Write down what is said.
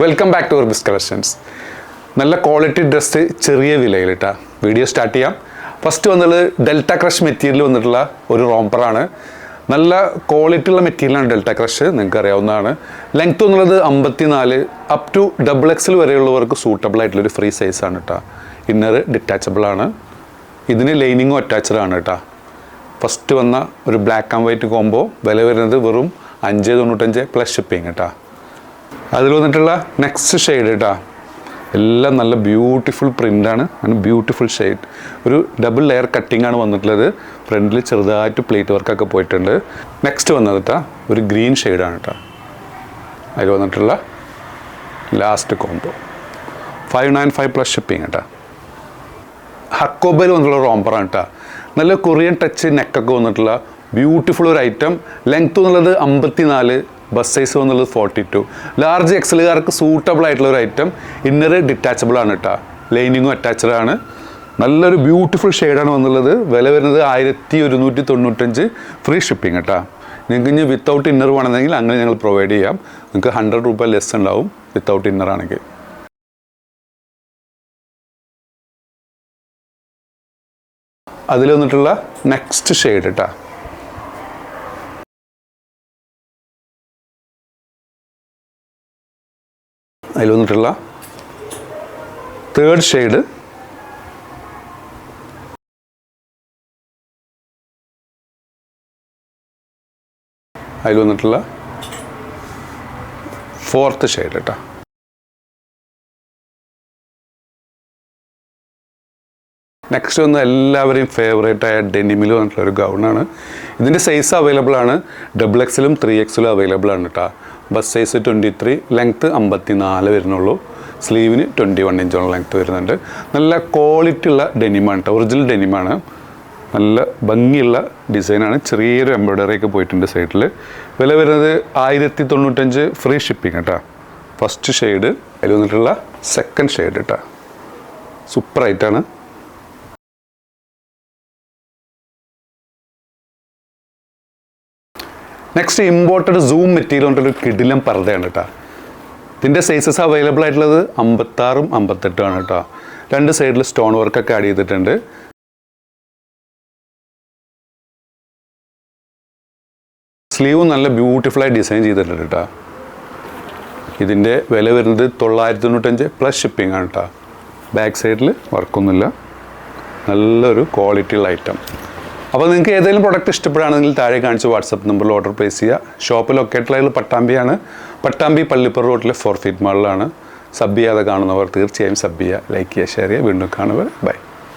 Welcome back to Urbis collections. നല്ല quality dress ചെറിയ വിലയിൽ കേട്ടോ. വീഡിയോ സ്റ്റാർട്ട് ചെയ്യാം. ഫസ്റ്റ് വന്നുള്ളത് ഡെൽറ്റ ക്രഷ് മെറ്റീരിയൽ വന്നിട്ടുള്ള ഒരു റോംപ്പറാണ്. നല്ല ക്വാളിറ്റി ഉള്ള മെറ്റീരിയലാണ് ഡെൽറ്റ ക്രഷ്, നിങ്ങൾക്ക് അറിയാവുന്നതാണ്. ലെങ്ത് എന്നുള്ളത് 54 അപ് ടു XXL വരെയുള്ളവർക്ക് സൂട്ടബിൾ ആയിട്ടുള്ളൊരു ഫ്രീ സൈസാണ് കേട്ടോ. ഇന്നർ ഡിറ്റാച്ചബിൾ ആണ്. ഇതിന് ലൈനിങ്ങും അറ്റാച്ച്ഡ് ആണ് കേട്ടോ. ഫസ്റ്റ് വന്ന ഒരു ബ്ലാക്ക് ആൻഡ് വൈറ്റ് കോംബോ വില വരുന്നത് വെറും 595 പ്ലസ് ഷിപ്പിംഗ് കേട്ടോ. അതിൽ വന്നിട്ടുള്ള നെക്സ്റ്റ് ഷെയ്ഡ് കേട്ടോ, എല്ലാം നല്ല ബ്യൂട്ടിഫുൾ പ്രിൻ്റാണ്, അങ്ങനെ ബ്യൂട്ടിഫുൾ ഷെയ്ഡ്. ഒരു ഡബിൾ ലെയർ കട്ടിംഗ് ആണ് വന്നിട്ടുള്ളത്. ഫ്രണ്ടിൽ ചെറുതായിട്ട് പ്ലേറ്റ് വർക്കൊക്കെ പോയിട്ടുണ്ട്. നെക്സ്റ്റ് വന്നത് കേട്ടോ ഒരു ഗ്രീൻ ഷെയ്ഡാണ് കേട്ടോ. അതിൽ വന്നിട്ടുള്ള ലാസ്റ്റ് കോംബോ 595 പ്ലസ് ഷിപ്പിംഗ് കേട്ടോ. ഹക്കോബയിൽ വന്നിട്ടുള്ള റോംപ്പറാണ് കേട്ടോ. നല്ല കൊറിയൻ ടച്ച് നെക്കൊക്കെ വന്നിട്ടുള്ള ബ്യൂട്ടിഫുൾ ഒരു ഐറ്റം. ലെങ്ത് എന്നുള്ളത് 54, ബസ് സൈസ് വന്നുള്ളത് 42. ലാർജ് എക്സലുകാർക്ക് സൂട്ടബിൾ ആയിട്ടുള്ള ഒരു ഐറ്റം. ഇന്നർ ഡിറ്റാച്ചബിൾ ആണ് കേട്ടോ, ലൈനിങ്ങും അറ്റാച്ച്ഡ് ആണ്. നല്ലൊരു ബ്യൂട്ടിഫുൾ ഷെയ്ഡാണ് വന്നുള്ളത്. വില വരുന്നത് 1195 ഫ്രീ ഷിപ്പിംഗ് കേട്ടോ. നിങ്ങൾക്ക് ഇനി വിത്തൗട്ട് ഇന്നർ വേണമെങ്കിൽ അങ്ങനെ ഞങ്ങൾ പ്രൊവൈഡ് ചെയ്യാം. നിങ്ങൾക്ക് 100 രൂപ ലെസ് ഉണ്ടാവും വിത്തൗട്ട് ഇന്നർ ആണെങ്കിൽ. അതിൽ വന്നിട്ടുള്ള നെക്സ്റ്റ് ഷെയ്ഡ് കേട്ടോ, അതിൽ വന്നിട്ടുള്ള തേർഡ് ഷെയ്ഡ്, അതിൽ വന്നിട്ടുള്ള ഫോർത്ത് ഷെയ്ഡ് കേട്ടോ. നെക്സ്റ്റ് വന്ന് എല്ലാവരെയും ഫേവറേറ്റ് ആയ ഡെനിമിൽ വന്നിട്ടുള്ള ഒരു ഗൗണാണ്. ഇതിൻ്റെ സൈസ് അവൈലബിൾ ആണ്, XXL 3XL അവൈലബിൾ ആണ് കേട്ടോ. ബസ് സൈസ് 23, ലെങ്ത്ത് 54 വരുന്നുള്ളൂ. സ്ലീവിന് 21 ഇഞ്ചോളം ലെങ്ത്ത് വരുന്നുണ്ട്. നല്ല ക്വാളിറ്റി ഉള്ള ഡെനിമാണ് കേട്ടോ, ഒറിജിനൽ ഡെനിമാണ്. നല്ല ഭംഗിയുള്ള ഡിസൈനാണ്. ചെറിയൊരു എംബ്രോയ്ഡറി ഒക്കെ പോയിട്ടുണ്ട് സൈഡിൽ. വില വരുന്നത് 1095 ഫ്രീ ഷിപ്പിംഗ് കേട്ടോ. ഫസ്റ്റ് ഷെയ്ഡ്, അതിൽ വന്നിട്ടുള്ള സെക്കൻഡ് ഷെയ്ഡ് കേട്ടോ, സൂപ്പറായിട്ടാണ്. നെക്സ്റ്റ് ഇമ്പോർട്ടഡ് സൂം മെറ്റീരിയൽ കൊണ്ടൊരു കിടിലം പർദ്ദയാണ് കേട്ടോ. ഇതിൻ്റെ സൈസസ് അവൈലബിൾ ആയിട്ടുള്ളത് 56ഉം 58ഉം ആണ് കേട്ടോ. രണ്ട് സൈഡിൽ സ്റ്റോൺ വർക്കൊക്കെ ആഡ് ചെയ്തിട്ടുണ്ട്. സ്ലീവും നല്ല ബ്യൂട്ടിഫുള്ളായി ഡിസൈൻ ചെയ്തിട്ടുണ്ട് കേട്ടോ. ഇതിൻ്റെ വില വരുന്നത് 995 പ്ലസ് ഷിപ്പിംഗ് ആണ് കേട്ടോ. ബാക്ക് സൈഡിൽ വർക്കൊന്നുമില്ല. നല്ലൊരു ക്വാളിറ്റിയുള്ള ഐറ്റം. അപ്പോൾ നിങ്ങൾക്ക് ഏതെങ്കിലും പ്രൊഡക്റ്റ് ഇഷ്ടപ്പെടുകയാണെങ്കിൽ താഴെ കാണിച്ച വാട്സപ്പ് നമ്പറിൽ ഓർഡർ പ്ലേസ് ചെയ്യുക. ഷോപ്പ് ലൊക്കേറ്റഡ് പട്ടാമ്പിയാണ്. പട്ടാമ്പി പള്ളിപ്പുറ റോഡിലെ 4 ഫീറ്റ് മാളിലാണ്. സബ് ചെയ്യാതെ കാണുന്നവർ തീർച്ചയായും സബ് ചെയ്യുക, ലൈക്ക് ചെയ്യുക, ഷെയർ ചെയ്യുക. വീണ്ടും കാണുക. ബൈ.